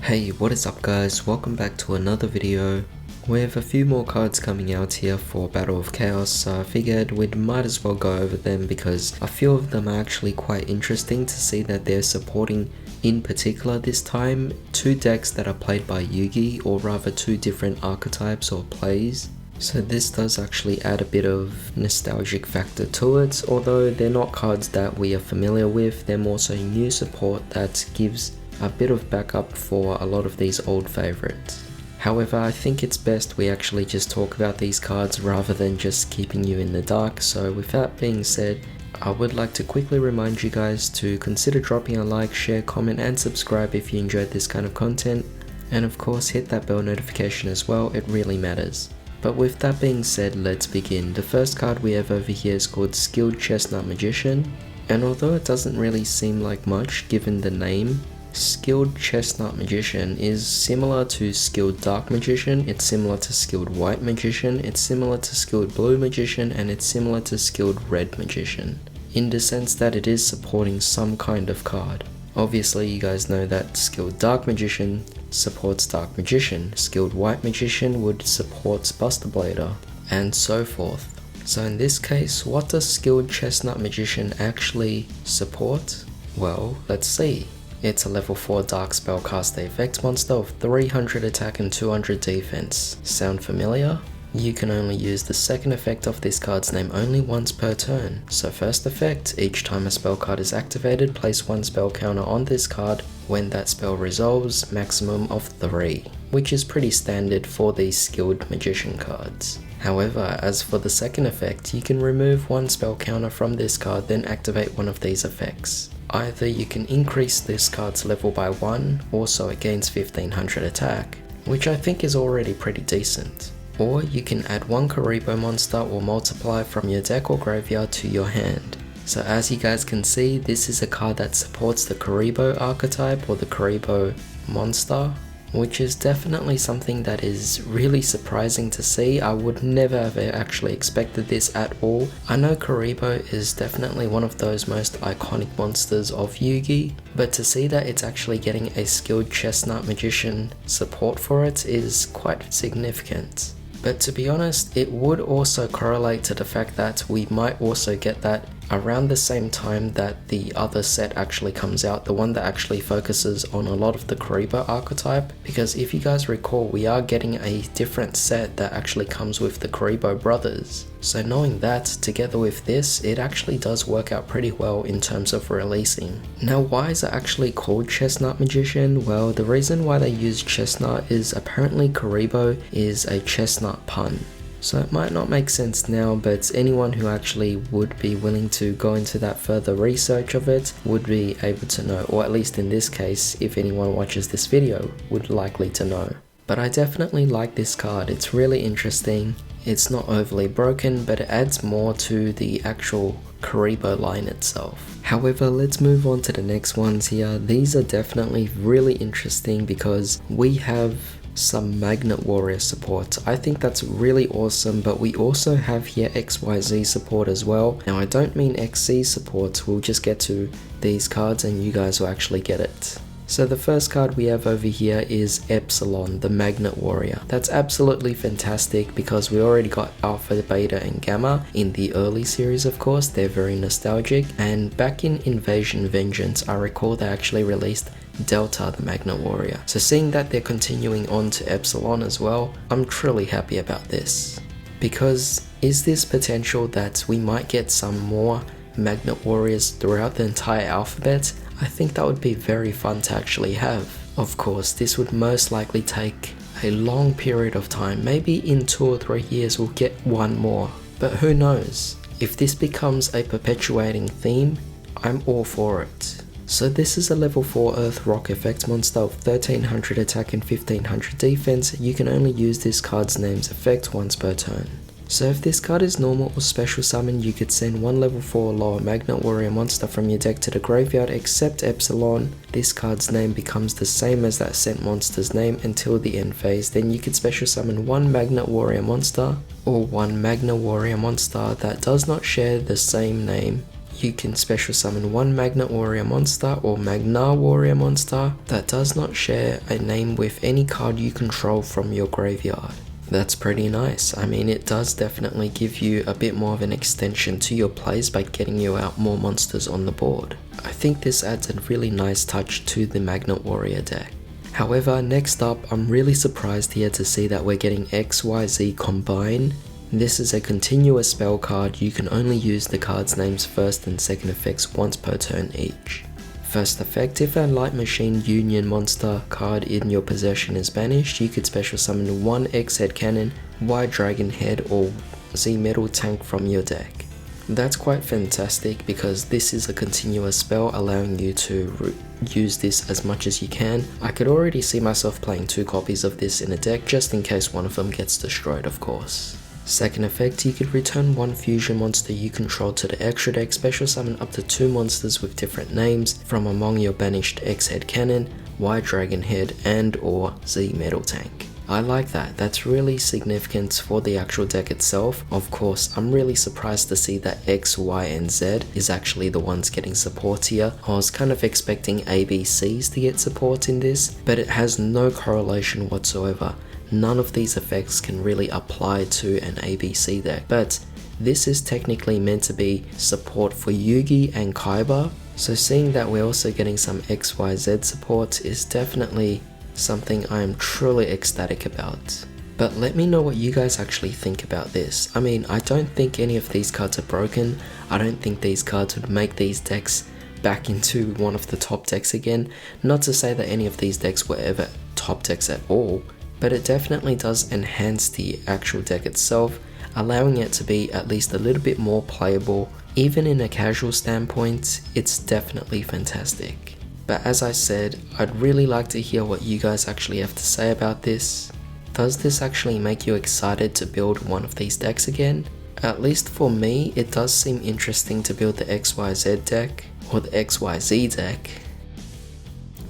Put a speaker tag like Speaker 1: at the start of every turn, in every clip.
Speaker 1: Hey, what is up guys, welcome back to another video. We have a few more cards coming out here for Battle of Chaos, so I figured we might as well go over them because a few of them are actually quite interesting to see that they're supporting, in particular this time, two decks that are played by Yugi, or rather two different archetypes or plays. So this does actually add a bit of nostalgic factor to it, although they're not cards that we are familiar with, they're more so new support that gives a bit of backup for a lot of these old favorites. However, I think it's best we actually just talk about these cards rather than just keeping you in the dark, so with that being said, I would like to quickly remind you guys to consider dropping a like, share, comment and subscribe if you enjoyed this kind of content, and of course hit that bell notification as well, it really matters. But with that being said, let's begin. The first card we have over here is called Skilled Chestnut Magician, and although it doesn't really seem like much given the name, Skilled Chestnut Magician is similar to Skilled Dark Magician, it's similar to Skilled White Magician, it's similar to Skilled Blue Magician, and it's similar to Skilled Red Magician, in the sense that it is supporting some kind of card. Obviously you guys know that Skilled Dark Magician supports Dark Magician, Skilled White Magician would support Buster Blader, and so forth. So in this case, what does Skilled Chestnut Magician actually support? Well, let's see. It's a level 4 dark spellcaster effect monster of 300 attack and 200 defense. Sound familiar? You can only use the second effect of this card's name only once per turn. So first effect, each time a spell card is activated, place one spell counter on this card. When that spell resolves, maximum of 3, which is pretty standard for these skilled magician cards. However, as for the second effect, you can remove one spell counter from this card, then activate one of these effects. Either you can increase this card's level by 1, also it gains 1500 attack, which I think is already pretty decent. Or you can add one kuriboh monster or multiply from your deck or graveyard to your hand. So as you guys can see, this is a card that supports the kuriboh archetype or the kuriboh monster, which is definitely something that is really surprising to see. I would never have actually expected this at all. I know kuriboh is definitely one of those most iconic monsters of Yugi, but to see that it's actually getting a Skilled Chestnut Magician support for it is quite significant. But to be honest, it would also correlate to the fact that we might also get that around the same time that the other set actually comes out, the one that actually focuses on a lot of the kuriboh archetype, because if you guys recall, we are getting a different set that actually comes with the kuriboh brothers. So knowing that together with this, it actually does work out pretty well in terms of releasing. Now why is it actually called Chestnut Magician? Well, the reason why they use chestnut is apparently kuriboh is a chestnut pun. So it might not make sense now, but anyone who actually would be willing to go into that further research of it would be able to know, or at least in this case, if anyone watches this video, would likely to know. But I definitely like this card, it's really interesting. It's not overly broken, but it adds more to the actual kuriboh line itself. However, let's move on to the next ones here. These are definitely really interesting because we have some Magnet Warrior support. I think that's really awesome, but we also have here XYZ support as well. Now I don't mean XC support, we'll just get to these cards and you guys will actually get it. So the first card we have over here is Epsilon, the Magnet Warrior. That's absolutely fantastic because we already got Alpha, Beta and Gamma in the early series, of course, they're very nostalgic, and back in Invasion Vengeance I recall they actually released Delta, the Magnet Warrior. So seeing that they're continuing on to Epsilon as well, I'm truly happy about this. Because is this potential that we might get some more Magnet Warriors throughout the entire alphabet? I think that would be very fun to actually have. Of course, this would most likely take a long period of time, maybe in 2 or 3 years we'll get one more, but who knows? If this becomes a perpetuating theme, I'm all for it. So this is a level 4 Earthrock effect monster of 1300 attack and 1500 defense. You can only use this card's name's effect once per turn. So if this card is normal or special summon, you could send one level 4 lower Magnet Warrior monster from your deck to the graveyard except Epsilon. This card's name becomes the same as that sent monster's name until the end phase. Then you could special summon one Magnet Warrior monster or one Magnet Warrior monster that does not share the same name. you can special summon one Magnet Warrior monster or Magna Warrior monster that does not share a name with any card you control from your graveyard. That's pretty nice. I mean, it does definitely give you a bit more of an extension to your plays by getting you out more monsters on the board. I think this adds a really nice touch to the Magnet Warrior deck. However, next up, I'm really surprised here to see that we're getting XYZ Combine. This is a continuous spell card. You can only use the card's name's first and second effects once per turn each. First effect, if a Light Machine Union monster card in your possession is banished, you could special summon one X Head Cannon, Y Dragon Head or Z Metal Tank from your deck. That's quite fantastic because this is a continuous spell allowing you to use this as much as you can. I could already see myself playing 2 copies of this in a deck just in case one of them gets destroyed, of course. Second effect, you could return one fusion monster you control to the extra deck, special summon up to 2 monsters with different names from among your banished X Head Cannon, Y Dragon Head and or Z Metal Tank. I like that, that's really significant for the actual deck itself. Of course, I'm really surprised to see that X, Y and Z is actually the ones getting support here. I was kind of expecting ABCs to get support in this, but it has no correlation whatsoever. None of these effects can really apply to an ABC deck, but this is technically meant to be support for Yugi and Kaiba, so seeing that we're also getting some XYZ support is definitely something I am truly ecstatic about. But let me know what you guys actually think about this. I mean, I don't think any of these cards are broken. I don't think these cards would make these decks back into one of the top decks again. Not to say that any of these decks were ever top decks at all, but it definitely does enhance the actual deck itself, allowing it to be at least a little bit more playable. Even in a casual standpoint, it's definitely fantastic. But as I said, I'd really like to hear what you guys actually have to say about this. Does this actually make you excited to build one of these decks again? At least for me, it does seem interesting to build the XYZ deck, or the XYZ deck,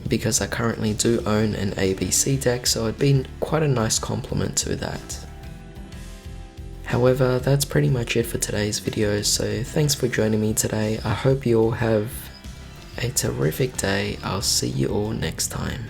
Speaker 1: because I currently do own an ABC deck, so it'd be quite a nice complement to that. However, that's pretty much it for today's video, so thanks for joining me today. I hope you all have a terrific day. I'll see you all next time.